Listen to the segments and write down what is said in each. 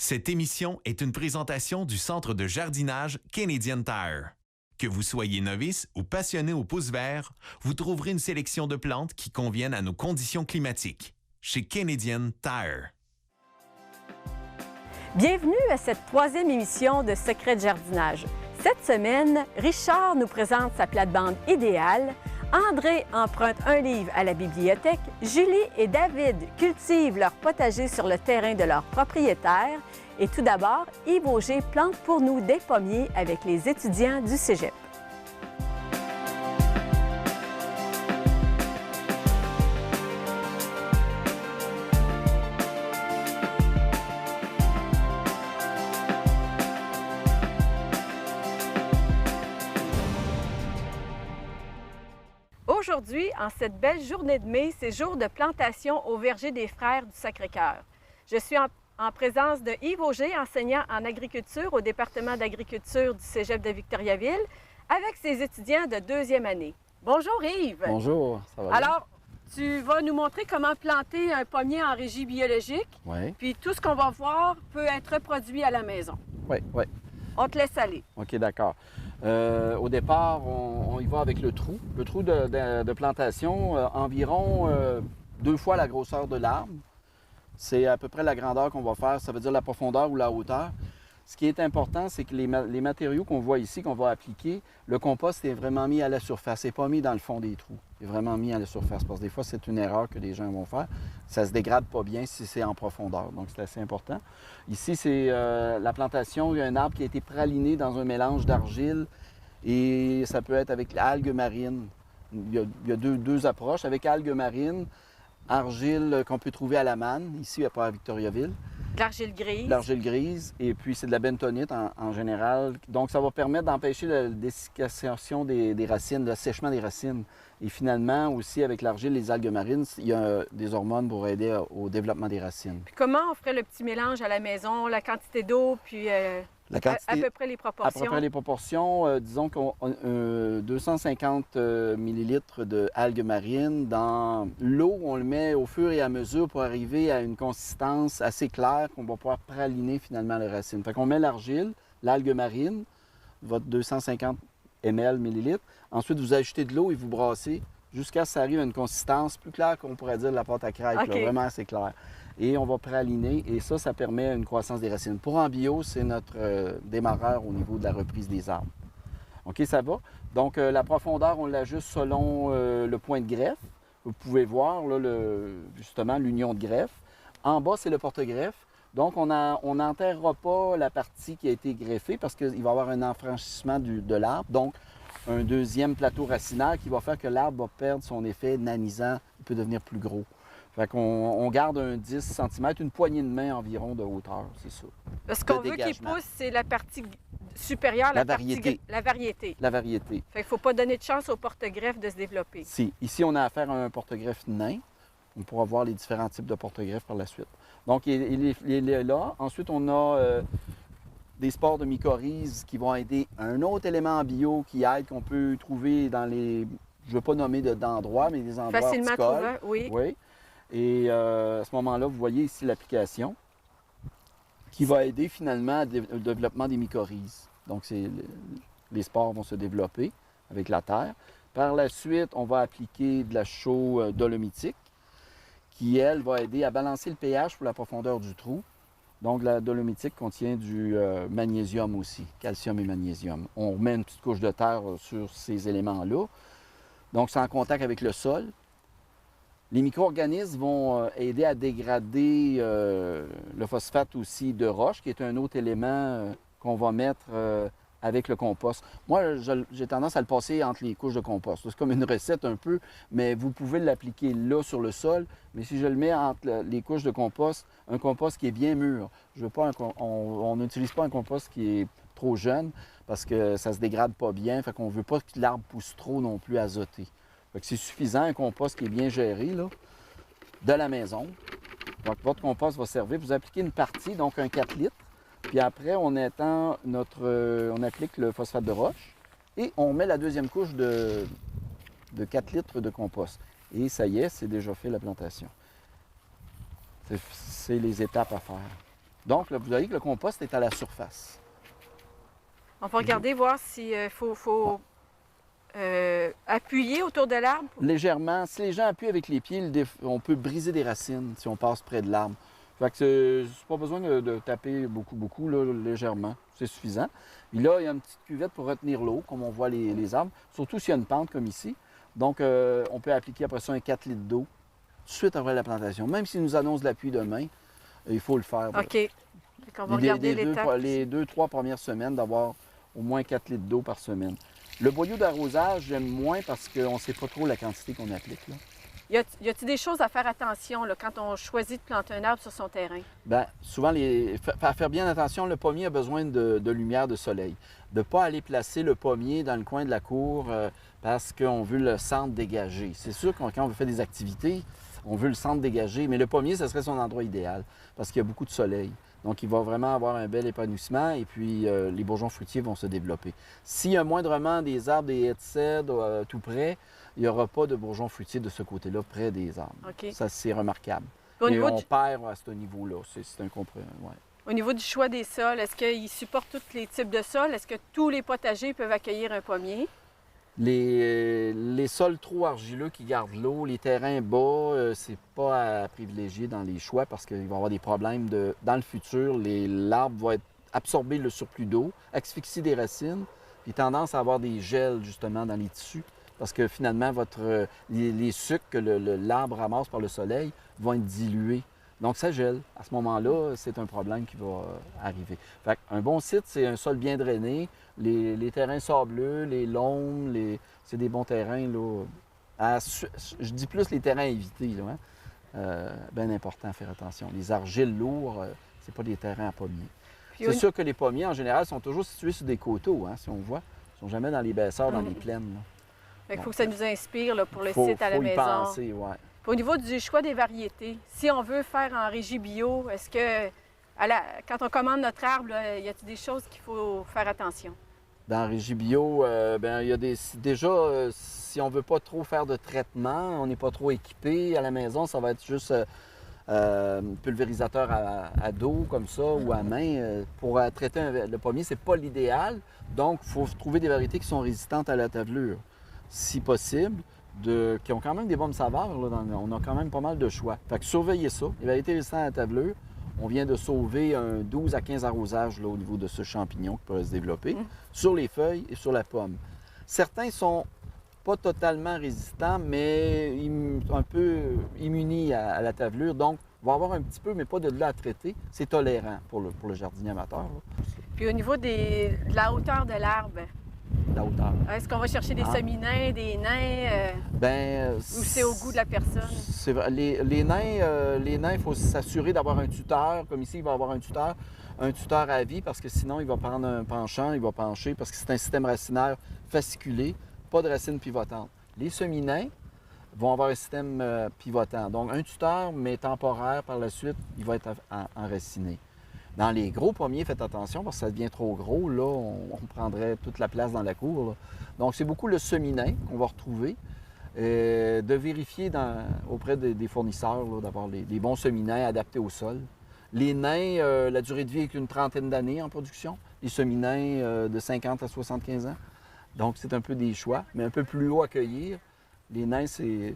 Cette émission est une présentation du Centre de jardinage Canadian Tire. Que vous soyez novice ou passionné au pouce vert, vous trouverez une sélection de plantes qui conviennent à nos conditions climatiques. Chez Canadian Tire. Bienvenue à cette troisième émission de Secrets de jardinage. Cette semaine, Richard nous présente sa plate-bande idéale, André emprunte un livre à la bibliothèque, Julie et David cultivent leur potager sur le terrain de leur propriétaire et tout d'abord, Yves Auger plante pour nous des pommiers avec les étudiants du Cégep. Aujourd'hui, en cette belle journée de mai, c'est jour de plantation au verger des Frères du Sacré-Cœur. Je suis en présence de Yves Auger, enseignant en agriculture au département d'agriculture du Cégep de Victoriaville, avec ses étudiants de deuxième année. Bonjour Yves! Bonjour, ça va bien? Alors, tu vas nous montrer comment planter un pommier en régie biologique, Oui, puis tout ce qu'on va voir peut être reproduit à la maison. oui, oui. On te laisse aller. OK, d'accord. Au départ, on y va avec le trou. Le trou de plantation, environ 2 fois la grosseur de l'arbre. C'est à peu près la grandeur qu'on va faire, ça veut dire la profondeur ou la hauteur. Ce qui est important, c'est que les matériaux qu'on voit ici, qu'on va appliquer, le compost est vraiment mis à la surface. Il n'est pas mis dans le fond des trous. Il est vraiment mis à la surface parce que des fois, c'est une erreur que les gens vont faire. Ça ne se dégrade pas bien si c'est en profondeur. Donc, c'est assez important. Ici, c'est la plantation. Il y a un arbre qui a été praliné dans un mélange d'argile et ça peut être avec algues marines. Il y a deux approches. Avec algues marines, argile qu'on peut trouver à la manne, ici, pas à Victoriaville. L'argile grise. L'argile grise, et puis c'est de la bentonite en général. Donc, ça va permettre d'empêcher la dessiccation des racines, le sèchement des racines. Et finalement, aussi, avec l'argile, les algues marines, il y a des hormones pour aider au développement des racines. Puis comment on ferait le petit mélange à la maison, la quantité d'eau, puis La quantité, à peu près les proportions? à peu près les proportions, disons qu'on a 250 millilitres de algues marines. Dans l'eau, on le met au fur et à mesure pour arriver à une consistance assez claire qu'on va pouvoir praliner finalement les racines. Fait qu'on met l'argile, l'algue marine, votre 250 millilitres. Ensuite, vous ajoutez de l'eau et vous brassez jusqu'à ce que ça arrive à une consistance plus claire qu'on pourrait dire de la pâte à crêpes, OK. là, vraiment assez claire. Et on va praliner et ça permet une croissance des racines. Pour en bio, c'est notre démarreur au niveau de la reprise des arbres. OK, ça va? Donc, la profondeur, on l'ajuste selon le point de greffe. Vous pouvez voir là, justement l'union de greffe. En bas, c'est le porte-greffe. Donc, on n'enterrera pas la partie qui a été greffée parce qu'il va y avoir un enfranchissement de l'arbre. Donc, un deuxième plateau racinaire qui va faire que l'arbre va perdre son effet nanisant. Il peut devenir plus gros. Fait qu'on garde un 10 cm, une poignée de main environ de hauteur, c'est ça. Ce qu'on veut qu'il pousse, c'est la partie supérieure, La variété. La variété. La variété. Fait qu'il ne faut pas donner de chance au porte-greffe de se développer. Si. Ici, on a affaire à un porte-greffe nain. On pourra voir les différents types de porte-greffes par la suite. Donc, il est là. Ensuite, on a des spores de mycorhizes qui vont aider. Un autre élément en bio qui aide, qu'on peut trouver dans les... Je ne veux pas nommer d'endroits, mais des endroits Facilement horticoles. trouvable, oui. Oui. Et à ce moment-là, vous voyez ici l'application qui va aider finalement au développement des mycorhizes. Donc, les spores vont se développer avec la terre. Par la suite, on va appliquer de la chaux dolomitique qui, elle, va aider à balancer le pH pour la profondeur du trou. Donc, la dolomitique contient du magnésium aussi, calcium et magnésium. On remet une petite couche de terre sur ces éléments-là. Donc, c'est en contact avec le sol. Les micro-organismes vont aider à dégrader le phosphate aussi de roche, qui est un autre élément qu'on va mettre avec le compost. Moi, j'ai tendance à le passer entre les couches de compost. C'est comme une recette un peu, mais vous pouvez l'appliquer là sur le sol. Mais si je le mets entre les couches de compost, un compost qui est bien mûr, je veux pas on n'utilise pas un compost qui est trop jeune parce que ça ne se dégrade pas bien. Fait qu'on ne veut pas que l'arbre pousse trop non plus azoté. C'est suffisant, un compost qui est bien géré, là, de la maison. Donc, votre compost va servir. Vous appliquez une partie, donc un 4 litres. Puis après, on applique le phosphate de roche et on met la deuxième couche de 4 litres de compost. Et ça y est, c'est déjà fait la plantation. C'est les étapes à faire. Donc, là, vous voyez que le compost est à la surface. On va regarder, voir s'il faut appuyer autour de l'arbre. Légèrement. Si les gens appuient avec les pieds, on peut briser des racines si on passe près de l'arbre. Fait que c'est pas besoin de taper beaucoup, là, légèrement. C'est suffisant. Puis là, il y a une petite cuvette pour retenir l'eau, comme on voit les arbres. Surtout s'il y a une pente comme ici. Donc, on peut appliquer après ça un 4 litres d'eau tout de suite après la plantation. Même s'il nous annonce de la pluie demain, il faut le faire. OK. Fait qu'on va regarder l'étape. Les 2-3 premières semaines, d'avoir au moins 4 litres d'eau par semaine. Le boyau d'arrosage, j'aime moins parce qu'on ne sait pas trop la quantité qu'on applique, là. Y a-t-il des choses à faire attention là, quand on choisit de planter un arbre sur son terrain? Bien, souvent, faire bien attention, le pommier a besoin de lumière de soleil. De ne pas aller placer le pommier dans le coin de la cour parce qu'on veut le centre dégagé. C'est sûr que quand on fait des activités, on veut le centre dégagé, mais le pommier, ce serait son endroit idéal parce qu'il y a beaucoup de soleil. Donc, il va vraiment avoir un bel épanouissement et puis les bourgeons fruitiers vont se développer. S'il y a moindrement des arbres, des haies de cèdre tout près, il n'y aura pas de bourgeons fruitiers de ce côté-là, près des arbres. OK. Ça, c'est remarquable. Et on perd à ce niveau-là. C'est un compréhension. Ouais. Au niveau du choix des sols, est-ce qu'ils supportent tous les types de sols? Est-ce que tous les potagers peuvent accueillir un pommier? Les sols trop argileux qui gardent l'eau, les terrains bas, c'est pas à privilégier dans les choix parce qu'il va y avoir des problèmes dans le futur. L'arbre va absorber le surplus d'eau, asphyxier des racines, puis tendance à avoir des gels justement dans les tissus. Parce que finalement, les sucres que l'arbre ramasse par le soleil vont être dilués. Donc, ça gèle. À ce moment-là, c'est un problème qui va arriver. Fait un bon site, c'est un sol bien drainé. Les terrains sableux, les loams, c'est des bons terrains. Là, je dis plus les terrains à éviter. Là, hein? Bien important à faire attention. Les argiles lourds, c'est pas des terrains à pommiers. C'est sûr que les pommiers, en général, sont toujours situés sur des coteaux, hein, si on voit. Ils ne sont jamais dans les baisseurs, dans les plaines. Là. Il faut que ça nous inspire là, pour le site à la maison. Penser, ouais. Au niveau du choix des variétés, si on veut faire en régie bio, est-ce que quand on commande notre arbre, y a-t-il des choses qu'il faut faire attention? Dans régie bio, il y a déjà, si on ne veut pas trop faire de traitement, on n'est pas trop équipé à la maison, ça va être juste pulvérisateur à dos comme ça ou à main. Pour traiter le pommier, c'est pas l'idéal. Donc, il faut trouver des variétés qui sont résistantes à la tavelure, si possible, qui ont quand même des bonnes saveurs. Là, on a quand même pas mal de choix. Fait que surveillez ça. Les variétés résistantes à la tavelure, on vient de sauver un 12 à 15 arrosages là, au niveau de ce champignon qui pourrait se développer sur les feuilles et sur la pomme. Certains sont pas totalement résistants, mais un peu immunis à la tavelure. Donc, il va y avoir un petit peu, mais pas de là à traiter. C'est tolérant pour le jardinier amateur. Là. Puis au niveau de la hauteur de l'arbre, la hauteur. Est-ce qu'on va chercher des semi-nains, des nains? Ou c'est au goût de la personne? C'est vrai. Les nains, il faut s'assurer d'avoir un tuteur. Comme ici, il va avoir un tuteur à vie parce que sinon, il va prendre un penchant, il va pencher parce que c'est un système racinaire fasciculé, pas de racines pivotantes. Les semi-nains vont avoir un système pivotant. Donc, un tuteur, mais temporaire par la suite, il va être enraciné. Dans les gros pommiers, faites attention parce que ça devient trop gros. Là, on prendrait toute la place dans la cour. Là. Donc, c'est beaucoup le semi-nain qu'on va retrouver. De vérifier auprès des fournisseurs d'avoir les bons semi-nains adaptés au sol. Les nains, la durée de vie est une trentaine d'années en production. Les semi-nains de 50 à 75 ans. Donc, c'est un peu des choix, mais un peu plus haut à cueillir. Les nains, c'est...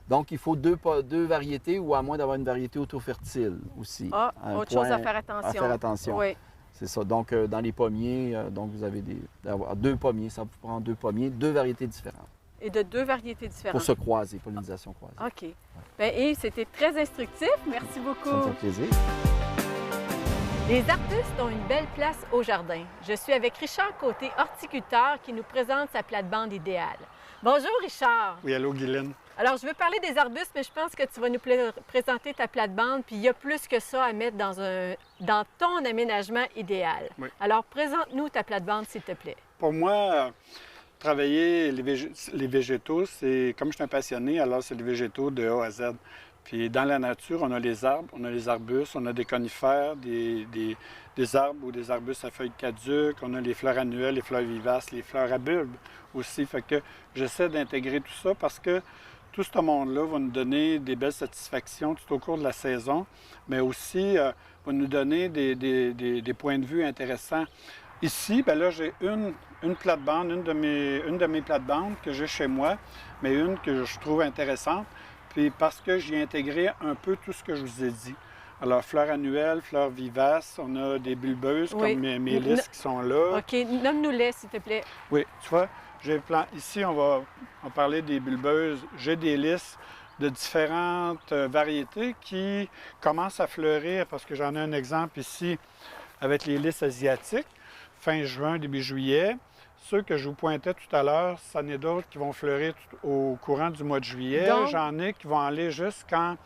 Donc, il faut deux variétés ou à moins d'avoir une variété auto-fertile aussi. Ah, autre chose à faire attention. À faire attention. Oui. C'est ça. Donc, dans les pommiers, donc vous avez d'avoir 2 pommiers. Ça vous prend 2 pommiers, 2 variétés différentes. Et de 2 variétés différentes. Pour se croiser, pollinisation croisée. OK. Ouais. Bien, Yves, c'était très instructif. Merci beaucoup. Ça me fait plaisir. Les arbustes ont une belle place au jardin. Je suis avec Richard Côté, horticulteur, qui nous présente sa plate-bande idéale. Bonjour, Richard. Oui, allô, Guylaine. Alors, je veux parler des arbustes, mais je pense que tu vas nous présenter ta plate-bande, puis il y a plus que ça à mettre dans ton aménagement idéal. Oui. Alors, présente-nous ta plate-bande, s'il te plaît. Pour moi, travailler les végétaux, c'est comme je suis un passionné, alors c'est les végétaux de A à Z. Puis dans la nature, on a les arbres, on a les arbustes, on a des conifères, des arbres ou des arbustes à feuilles caduques, on a les fleurs annuelles, les fleurs vivaces, les fleurs à bulbes aussi. Fait que j'essaie d'intégrer tout ça parce que tout ce monde-là va nous donner des belles satisfactions tout au cours de la saison, mais aussi va va nous donner des points de vue intéressants. Ici, bien là, j'ai une plate-bande, une de mes plates-bandes que j'ai chez moi, mais une que je trouve intéressante, puis parce que j'y ai intégré un peu tout ce que je vous ai dit. Alors, fleurs annuelles, fleurs vivaces, on a des bulbeuses Oui. comme mes lys qui sont là. OK, nomme-nous-les, s'il te plaît. Oui, tu vois, ici, on va parler des bulbeuses. J'ai des lys de différentes variétés qui commencent à fleurir, parce que j'en ai un exemple ici avec les lys asiatiques, fin juin, début juillet. Ceux que je vous pointais tout à l'heure, ça en est d'autres qui vont fleurir au courant du mois de juillet. Donc... J'en ai qui vont aller jusqu'en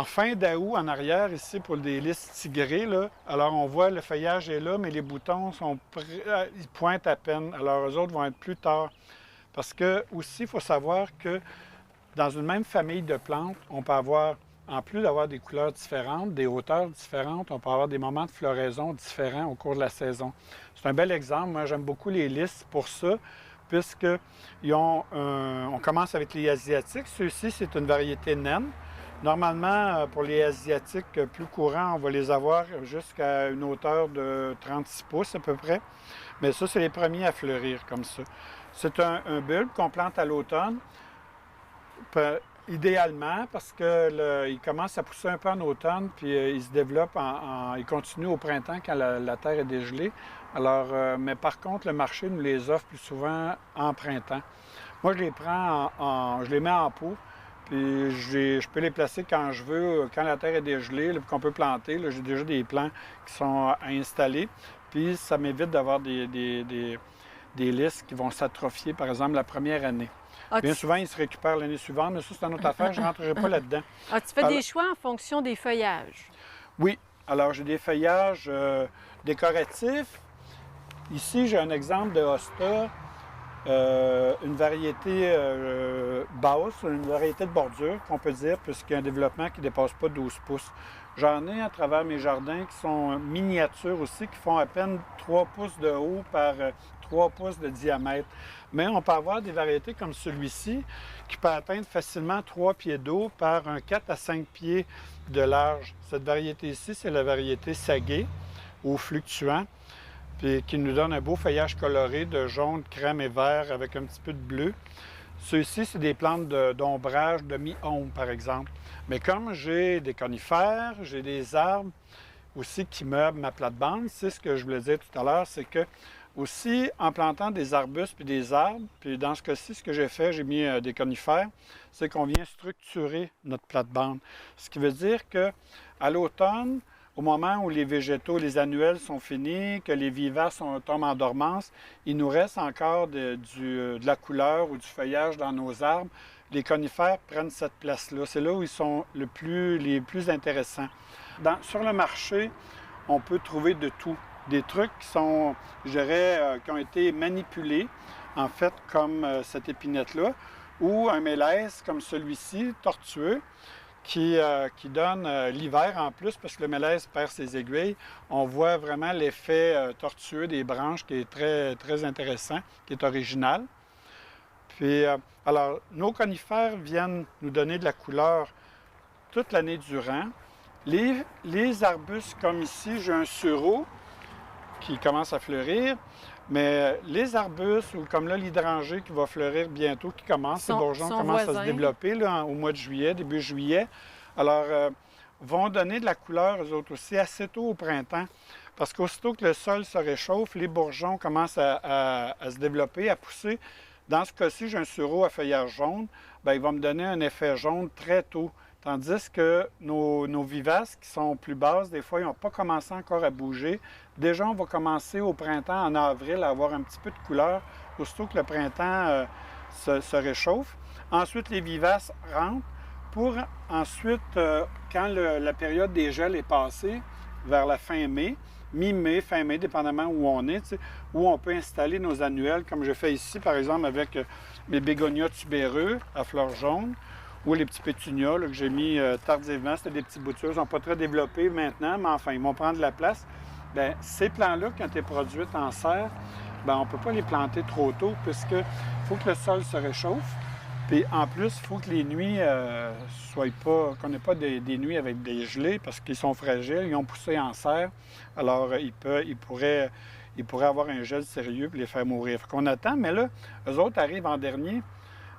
fin d'août, en arrière, ici, pour des lys tigrés. Là. Alors, on voit le feuillage est là, mais les boutons sont ils pointent à peine. Alors, eux autres vont être plus tard. Parce que, aussi, il faut savoir que dans une même famille de plantes, on peut avoir, en plus d'avoir des couleurs différentes, des hauteurs différentes, on peut avoir des moments de floraison différents au cours de la saison. C'est un bel exemple. Moi, j'aime beaucoup les lys pour ça, puisqu'ils ont on commence avec les asiatiques. Ceux-ci, c'est une variété naine. Normalement, pour les asiatiques plus courants, on va les avoir jusqu'à une hauteur de 36 pouces à peu près. Mais ça, c'est les premiers à fleurir comme ça. C'est un bulbe qu'on plante à l'automne, idéalement, parce qu'il commence à pousser un peu en automne, puis il se développe, il continue au printemps quand la terre est dégelée. Alors, mais par contre, le marché nous les offre plus souvent en printemps. Moi, je les prends je les mets en pot. Puis je peux les placer quand je veux, quand la terre est dégelée, là, qu'on peut planter. J'ai déjà des plants qui sont installés. Puis ça m'évite d'avoir des lys qui vont s'atrophier, par exemple, la première année. Bien souvent, ils se récupèrent l'année suivante, mais ça, c'est une autre affaire. Je ne rentrerai pas là-dedans. Tu fais des choix en fonction des feuillages? Oui. Alors, j'ai des feuillages décoratifs. Ici, j'ai un exemple de hosta. Une variété basse, une variété de bordure, qu'on peut dire, puisqu'il y a un développement qui ne dépasse pas 12 pouces. J'en ai à travers mes jardins qui sont miniatures aussi, qui font à peine 3 pouces de haut par 3 pouces de diamètre. Mais on peut avoir des variétés comme celui-ci, qui peut atteindre facilement 3 pieds d'eau par un 4 à 5 pieds de large. Cette variété-ci, c'est la variété saguée ou fluctuant, puis qui nous donne un beau feuillage coloré de jaune, crème et vert avec un petit peu de bleu. Ceux-ci, c'est des plantes d'ombrage de mi-ombre, par exemple. Mais comme j'ai des conifères, j'ai des arbres aussi qui meublent ma plate-bande, c'est ce que je voulais dire tout à l'heure, c'est que aussi, en plantant des arbustes puis des arbres, puis dans ce cas-ci, ce que j'ai fait, j'ai mis des conifères, c'est qu'on vient structurer notre plate-bande. Ce qui veut dire qu'à l'automne, au moment où les végétaux, les annuels sont finis, que les vivaces tombent en dormance, il nous reste encore de la couleur ou du feuillage dans nos arbres. Les conifères prennent cette place-là. C'est là où ils sont les plus intéressants. Sur le marché, on peut trouver de tout. Des trucs qui sont, je dirais, qui ont été manipulés, en fait, comme cette épinette-là, ou un mélèze comme celui-ci, tortueux, qui donne l'hiver en plus, parce que le mélèze perd ses aiguilles. On voit vraiment l'effet tortueux des branches qui est très, très intéressant, qui est original. Puis, alors, nos conifères viennent nous donner de la couleur toute l'année durant. Les arbustes, comme ici, j'ai un sureau qui commence à fleurir, mais les arbustes, ou comme là, l'hydrangée qui va fleurir bientôt, qui commence, les bourgeons commencent à se développer là, au mois de juillet, début juillet. Alors, vont donner de la couleur, eux autres aussi, assez tôt au printemps. Parce qu'aussitôt que le sol se réchauffe, les bourgeons commencent à se développer, à pousser. Dans ce cas-ci, j'ai un sureau à feuillage jaune, bien, il va me donner un effet jaune très tôt. Tandis que nos vivaces qui sont plus basses, des fois, ils n'ont pas commencé encore à bouger. Déjà, on va commencer au printemps, en avril, à avoir un petit peu de couleur, aussitôt que le printemps se réchauffe. Ensuite, les vivaces rentrent pour ensuite, quand la période des gels est passée, vers la fin mai, mi-mai, fin mai, dépendamment où on est, où on peut installer nos annuels, comme je fais ici, par exemple, avec mes bégonias tubéreux à fleurs jaunes, ou les petits pétunias là, que j'ai mis tardivement. C'était des petits boutures, ils ne sont pas très développés maintenant, mais enfin, ils vont prendre de la place. Bien, ces plants-là, quand ils sont produits en serre, bien, on ne peut pas les planter trop tôt, puisqu'il faut que le sol se réchauffe. Puis en plus, il faut que les nuits soient pas, qu'on n'ait pas des nuits avec des gelées parce qu'ils sont fragiles, ils ont poussé en serre. Alors, ils pourraient avoir un gel sérieux et les faire mourir. Fait qu'on attend, mais là, eux autres arrivent en dernier.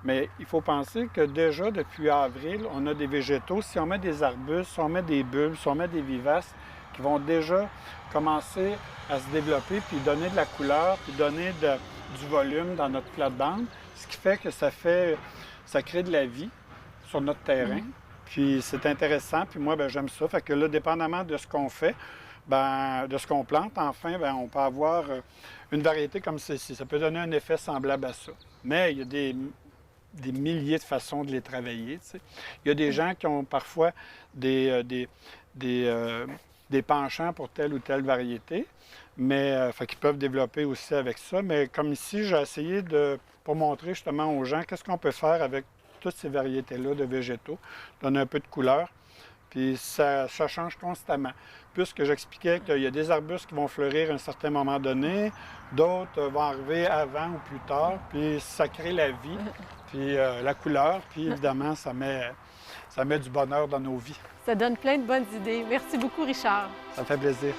Mais il faut penser que déjà, depuis avril, on a des végétaux. Si on met des arbustes, si on met des bulbes, si on met des vivaces, qui vont déjà commencer à se développer, puis donner de la couleur, puis donner du volume dans notre plate-bande, ce qui fait que ça crée de la vie sur notre terrain. Puis c'est intéressant, puis moi, j'aime ça. Fait que là, dépendamment de ce qu'on fait, de ce qu'on plante, enfin, on peut avoir une variété comme celle-ci. Ça peut donner un effet semblable à ça. Mais il y a des milliers de façons de les travailler, tu sais. Il y a des gens qui ont parfois des penchants pour telle ou telle variété, mais qui peuvent développer aussi avec ça. Mais comme ici, j'ai essayé pour montrer justement aux gens qu'est-ce qu'on peut faire avec toutes ces variétés-là de végétaux, donner un peu de couleur, puis ça change constamment. Puisque j'expliquais qu'il y a des arbustes qui vont fleurir à un certain moment donné, d'autres vont arriver avant ou plus tard, puis ça crée la vie, puis la couleur, puis évidemment, ça met du bonheur dans nos vies. Ça donne plein de bonnes idées. Merci beaucoup, Richard. Ça me fait plaisir.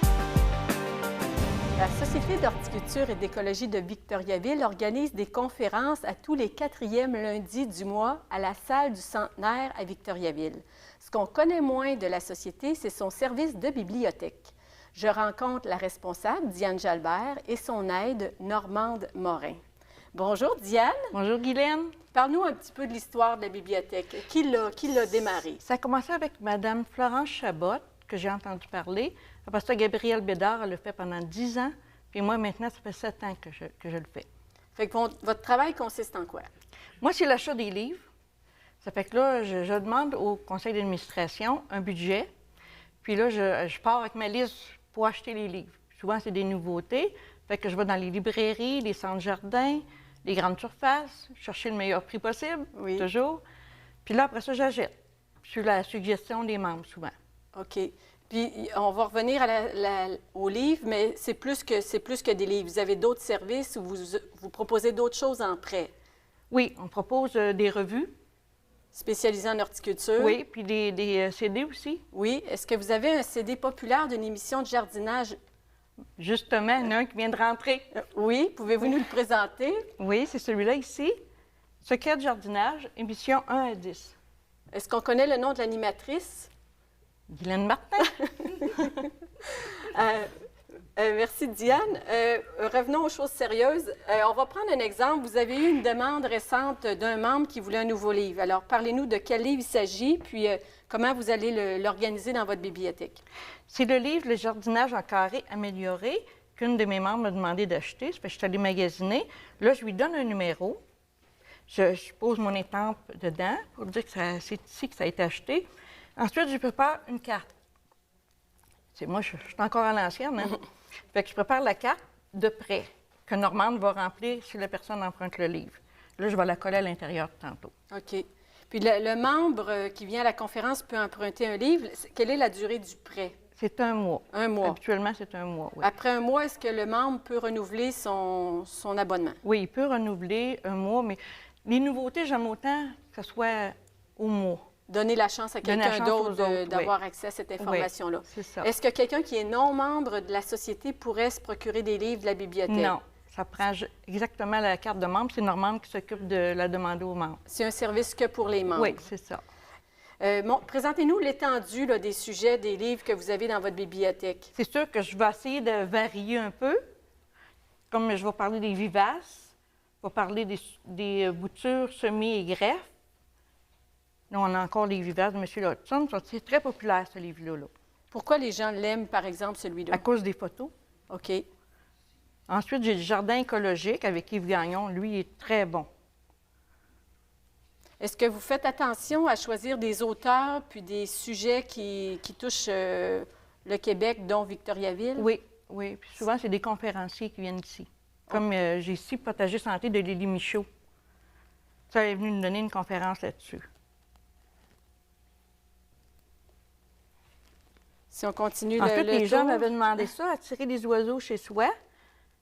La Société d'horticulture et d'écologie de Victoriaville organise des conférences à tous les 4e lundis du mois à la salle du Centenaire à Victoriaville. Ce qu'on connaît moins de la société, c'est son service de bibliothèque. Je rencontre la responsable, Diane Jalbert, et son aide, Normande Morin. Bonjour, Diane. Bonjour, Guylaine. Parle-nous un petit peu de l'histoire de la bibliothèque. Qui l'a démarrée? Ça a commencé avec Mme Florence Chabot, que j'ai entendu parler. Après ça, Gabrielle Bédard, elle le fait pendant 10 ans. Puis moi, maintenant, ça fait 7 ans que je le fais. Fait que votre travail consiste en quoi? Moi, c'est l'achat des livres. Ça fait que là, je demande au conseil d'administration un budget. Puis là, je pars avec ma liste pour acheter les livres. Souvent, c'est des nouveautés. Fait que je vais dans les librairies, les centres jardins, les grandes surfaces, chercher le meilleur prix possible, toujours. Puis là, après ça, j'achète, sur la suggestion des membres, souvent. OK. Puis on va revenir aux livres, mais c'est plus que des livres. Vous avez d'autres services ou vous proposez d'autres choses en prêt? Oui, on propose des revues. Spécialisées en horticulture? Oui, puis des CD aussi. Oui. Est-ce que vous avez un CD populaire d'une émission de jardinage? Justement, il y en a un qui vient de rentrer. Oui. Pouvez-vous nous le présenter? Oui, c'est celui-là ici. Secret de jardinage, émission 1 à 10. Est-ce qu'on connaît le nom de l'animatrice? Guylaine Martin. Merci, Diane. Revenons aux choses sérieuses. On va prendre un exemple. Vous avez eu une demande récente d'un membre qui voulait un nouveau livre. Alors, parlez-nous de quel livre il s'agit, puis comment vous allez l'organiser dans votre bibliothèque. C'est le livre « Le jardinage en carré amélioré » qu'une de mes membres m'a demandé d'acheter. Je suis allée magasiner. Là, je lui donne un numéro. Je pose mon étampe dedans pour dire que c'est ici que ça a été acheté. Ensuite, je prépare une carte. Moi, je suis encore à l'ancienne, hein? Fait que je prépare la carte de prêt que Normande va remplir si la personne emprunte le livre. Là, je vais la coller à l'intérieur tantôt. OK. Puis le membre qui vient à la conférence peut emprunter un livre. Quelle est la durée du prêt? C'est 1 mois. 1 mois. Habituellement, c'est 1 mois, oui. Après 1 mois, est-ce que le membre peut renouveler son abonnement? Oui, il peut renouveler 1 mois, mais les nouveautés, j'aime autant que ce soit au mois. Donner la chance à quelqu'un d'autre d'avoir accès à cette information-là. Oui, c'est ça. Est-ce que quelqu'un qui est non membre de la société pourrait se procurer des livres de la bibliothèque? Non. Ça prend exactement la carte de membre. C'est Normande qui s'occupe de la demander aux membres. C'est un service que pour les membres? Oui, c'est ça. Présentez-nous l'étendue des sujets des livres que vous avez dans votre bibliothèque. C'est sûr que je vais essayer de varier un peu. Comme je vais parler des vivaces, je vais parler des boutures, semis et greffes. Là, on a encore les vivaces de M. Hodgson. C'est très populaire, ce livre-là. Pourquoi les gens l'aiment, par exemple, celui-là? À cause des photos. OK. Ensuite, j'ai le jardin écologique avec Yves Gagnon. Lui, il est très bon. Est-ce que vous faites attention à choisir des auteurs puis des sujets qui touchent le Québec, dont Victoriaville? Oui, oui. Puis souvent, c'est des conférenciers qui viennent ici. Comme j'ai ici Potager Santé de Lily Michaud. Ça, elle est venue nous donner une conférence là-dessus. Si on continue Ensuite, les gens tour. m'avaient demandé ça, attirer des oiseaux chez soi.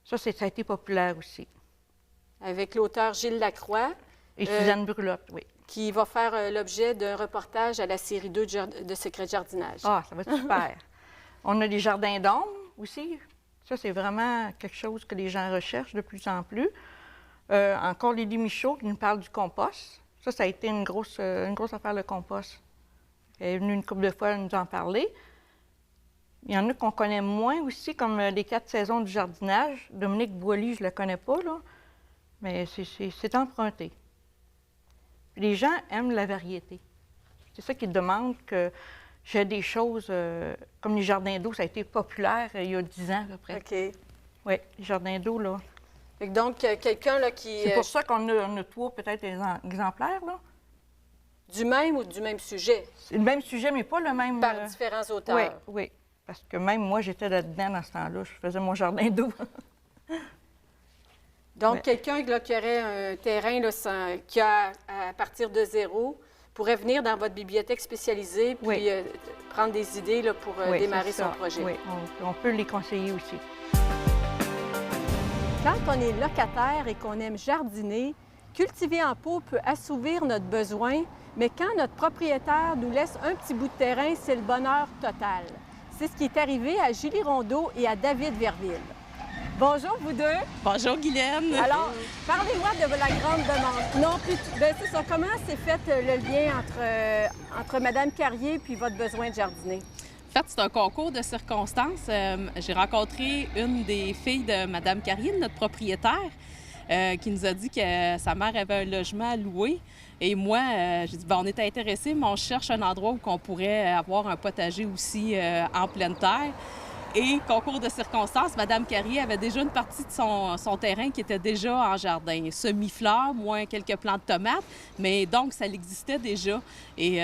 Ça a été populaire aussi. Avec l'auteur Gilles Lacroix. Et Suzanne Brulotte, oui. Qui va faire l'objet d'un reportage à la série 2 de Secrets de jardinage. Ah, ça va être super. On a des jardins d'ombre aussi. Ça, c'est vraiment quelque chose que les gens recherchent de plus en plus. Encore Lydie Michaud qui nous parle du compost. Ça a été une grosse affaire, le compost. Elle est venue une couple de fois nous en parler. Il y en a qu'on connaît moins aussi, comme les 4 saisons du jardinage. Dominique Boilly, je ne le connais pas, là, mais c'est emprunté. Puis les gens aiment la variété. C'est ça qu'ils demandent, que j'ai des choses comme les jardins d'eau, ça a été populaire il y a 10 ans à peu près. OK. Oui, les jardins d'eau, là. Fait que donc, quelqu'un là, qui... C'est pour ça qu'on a 3 peut-être exemplaires, là. Du même ou du même sujet? C'est le même sujet, mais pas le même... Par différents auteurs. Oui, oui. Parce que même moi, j'étais là-dedans dans ce temps-là. Je faisais mon jardin d'eau. Donc, Ouais. quelqu'un là, qui aurait un terrain là, qui a à partir de zéro pourrait venir dans votre bibliothèque spécialisée puis Oui. prendre des idées là, pour Oui, démarrer c'est son ça. projet. Oui, on peut les conseiller aussi. Quand on est locataire et qu'on aime jardiner, cultiver en pot peut assouvir notre besoin, mais quand notre propriétaire nous laisse un petit bout de terrain, c'est le bonheur total. C'est ce qui est arrivé à Julie Rondeau et à David Verville. Bonjour, vous deux. Bonjour, Guylaine. Alors, parlez-moi de la grande demande. Non, puis, ben, c'est ça. Comment s'est fait le lien entre Mme Carrier puis votre besoin de jardiner? En fait, c'est un concours de circonstances. J'ai rencontré une des filles de Mme Carrier, notre propriétaire, qui nous a dit que sa mère avait un logement à louer. Et moi, j'ai dit, on était intéressés, mais on cherche un endroit où on pourrait avoir un potager aussi en pleine terre. Et concours de circonstances, Mme Carrier avait déjà une partie de son terrain qui était déjà en jardin. Semi-fleurs, moins quelques plants de tomates, mais donc ça existait déjà. Et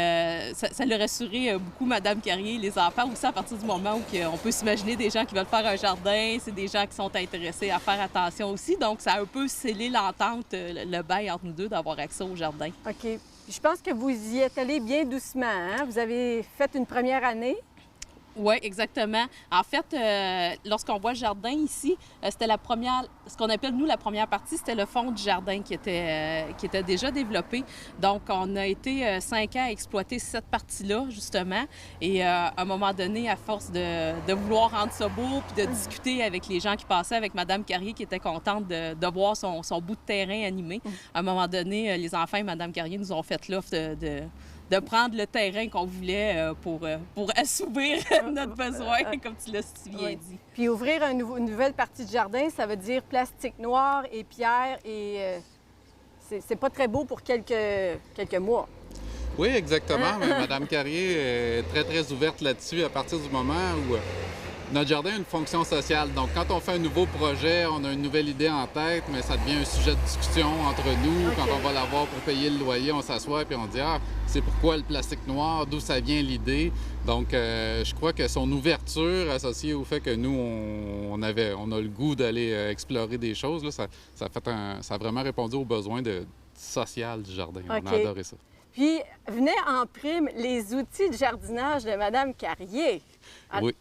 ça leur rassurait beaucoup Mme Carrier, les enfants aussi, à partir du moment où on peut s'imaginer des gens qui veulent faire un jardin, c'est des gens qui sont intéressés à faire attention aussi. Donc ça a un peu scellé l'entente, le bail entre nous deux d'avoir accès au jardin. OK. Je pense que vous y êtes allé bien doucement, hein? Vous avez fait une première année. Oui, exactement. En fait, lorsqu'on voit le jardin ici, c'était la première, ce qu'on appelle, nous, la première partie, c'était le fond du jardin qui était déjà développé. Donc, on a été 5 ans à exploiter cette partie-là, justement. Et à un moment donné, à force de vouloir rendre ça beau, puis de discuter avec les gens qui passaient, avec Mme Carrier, qui était contente de voir son bout de terrain animé, à un moment donné, les enfants et Mme Carrier nous ont fait l'offre de prendre le terrain qu'on voulait pour assouvir notre besoin, comme tu l'as si bien dit. Puis ouvrir une nouvelle partie de jardin, ça veut dire plastique noir et pierre, et c'est pas très beau pour quelques mois. Oui, exactement. Mais Mme Carrier est très, très ouverte là-dessus à partir du moment où notre jardin a une fonction sociale. Donc, quand on fait un nouveau projet, on a une nouvelle idée en tête, mais ça devient un sujet de discussion entre nous. OK. Quand on va l'avoir pour payer le loyer, on s'assoit et on dit « Ah, c'est pourquoi le plastique noir? D'où ça vient l'idée? » Donc, je crois que son ouverture associée au fait que nous, on a le goût d'aller explorer des choses, là, ça a vraiment répondu aux besoins social du jardin. OK. On a adoré ça. Puis venaient en prime les outils de jardinage de Mme Carrier. Oui.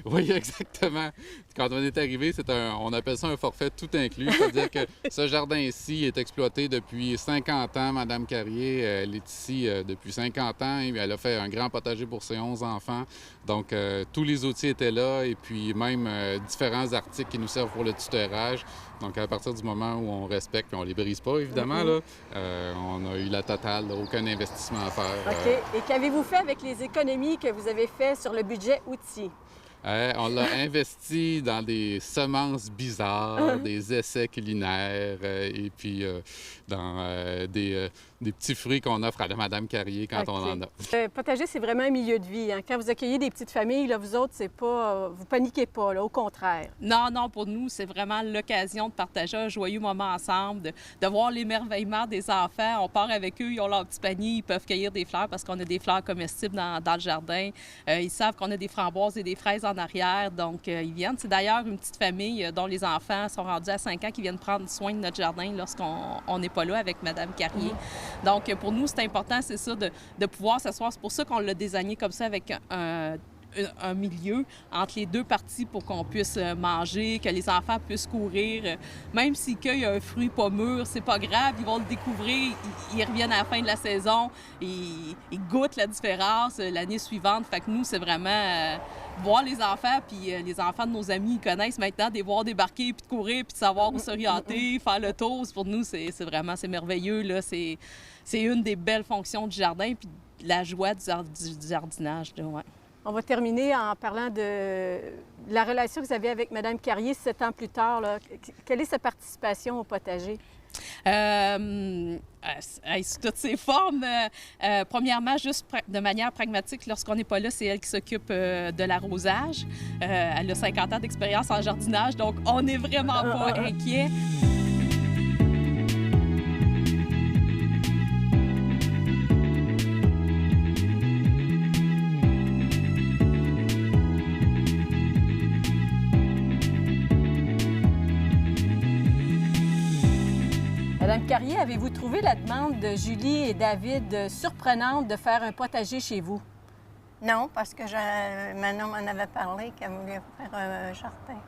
Oui, exactement. Quand on est arrivé, on appelle ça un forfait tout inclus. C'est-à-dire que ce jardin-ci est exploité depuis 50 ans. Mme Carrier, elle est ici depuis 50 ans et elle a fait un grand potager pour ses 11 enfants. Donc, tous les outils étaient là et puis même différents articles qui nous servent pour le tutorage. Donc, à partir du moment où on respecte, puis on les brise pas, évidemment, là, on a eu la totale, là, aucun investissement à faire. OK. Et qu'avez-vous fait avec les économies que vous avez faites sur le budget outils? On l'a investi dans des semences bizarres, des essais culinaires et puis dans des petits fruits qu'on offre à Mme Carrier quand on en a. Le potager, c'est vraiment un milieu de vie, hein? Quand vous accueillez des petites familles, là, vous autres, c'est pas... vous paniquez pas, là, au contraire. Non, pour nous, c'est vraiment l'occasion de partager un joyeux moment ensemble, de voir l'émerveillement des enfants. On part avec eux, ils ont leur petit panier, ils peuvent cueillir des fleurs parce qu'on a des fleurs comestibles dans le jardin. Ils savent qu'on a des framboises et des fraises en arrière, donc ils viennent. C'est d'ailleurs une petite famille dont les enfants sont rendus à 5 ans qui viennent prendre soin de notre jardin lorsqu'on n'est pas là avec Mme Carrier. Donc pour nous, c'est important, c'est ça, de pouvoir s'asseoir. C'est pour ça qu'on l'a désigné comme ça avec un milieu entre les deux parties pour qu'on puisse manger, que les enfants puissent courir. Même s'ils cueillent un fruit pas mûr, c'est pas grave, ils vont le découvrir, ils reviennent à la fin de la saison, ils goûtent la différence l'année suivante. Fait que nous, c'est vraiment voir les enfants, puis les enfants de nos amis, ils connaissent maintenant des voir débarquer, puis de courir, puis de savoir où s'orienter, faire le tour. Pour nous, c'est vraiment, c'est merveilleux, là. C'est une des belles fonctions du jardin, puis la joie du jardinage, là, ouais. On va terminer en parlant de la relation que vous avez avec Mme Carrier 7 ans plus tard, là. Quelle est sa participation au potager? Sous toutes ses formes. Premièrement, juste de manière pragmatique, lorsqu'on n'est pas là, c'est elle qui s'occupe de l'arrosage. Elle a 50 ans d'expérience en jardinage, donc on n'est vraiment pas inquiet. Madame Carrier, avez-vous trouvé la demande de Julie et David surprenante de faire un potager chez vous? Non, parce que Manon m'en avait parlé qu'elle voulait faire un jardin.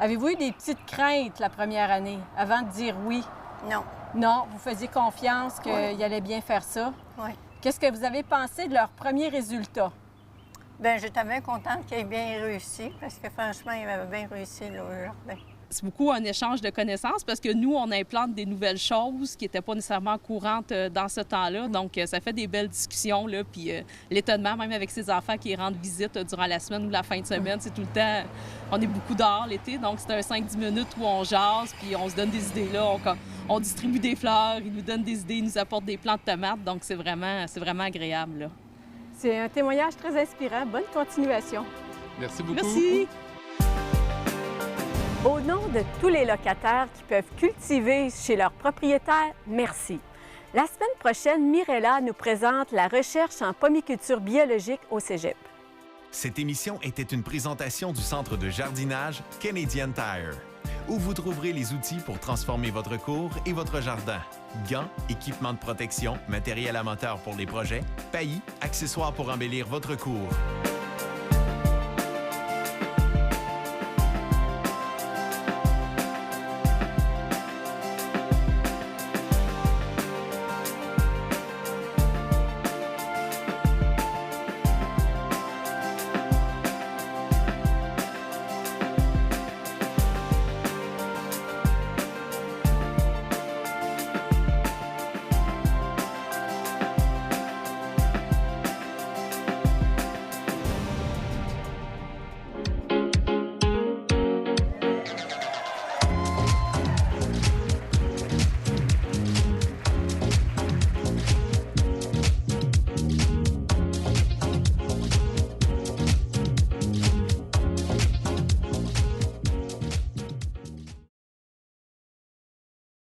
Avez-vous eu des petites craintes la première année avant de dire oui? Non. Non, vous faisiez confiance qu'ils allaient bien faire ça? Oui. Qu'est-ce que vous avez pensé de leurs premiers résultats? Bien, j'étais bien contente qu'il ait bien réussi, parce que franchement, il avait bien réussi le jardin. C'est beaucoup un échange de connaissances parce que nous, on implante des nouvelles choses qui n'étaient pas nécessairement courantes dans ce temps-là. Donc, ça fait des belles discussions, là. Puis l'étonnement, même avec ses enfants qui rendent visite durant la semaine ou la fin de semaine, c'est tout le temps... On est beaucoup dehors l'été, donc c'est un 5-10 minutes où on jase, puis on se donne des idées là. On distribue des fleurs, ils nous donnent des idées, ils nous apportent des plants de tomates. Donc, c'est vraiment agréable, là. C'est un témoignage très inspirant. Bonne continuation. Merci beaucoup. Merci. Au nom de tous les locataires qui peuvent cultiver chez leurs propriétaires, merci. La semaine prochaine, Mirella nous présente la recherche en pomiculture biologique au Cégep. Cette émission était une présentation du Centre de jardinage Canadian Tire, où vous trouverez les outils pour transformer votre cour et votre jardin. Gants, équipements de protection, matériel à moteur pour les projets, paillis, accessoires pour embellir votre cour.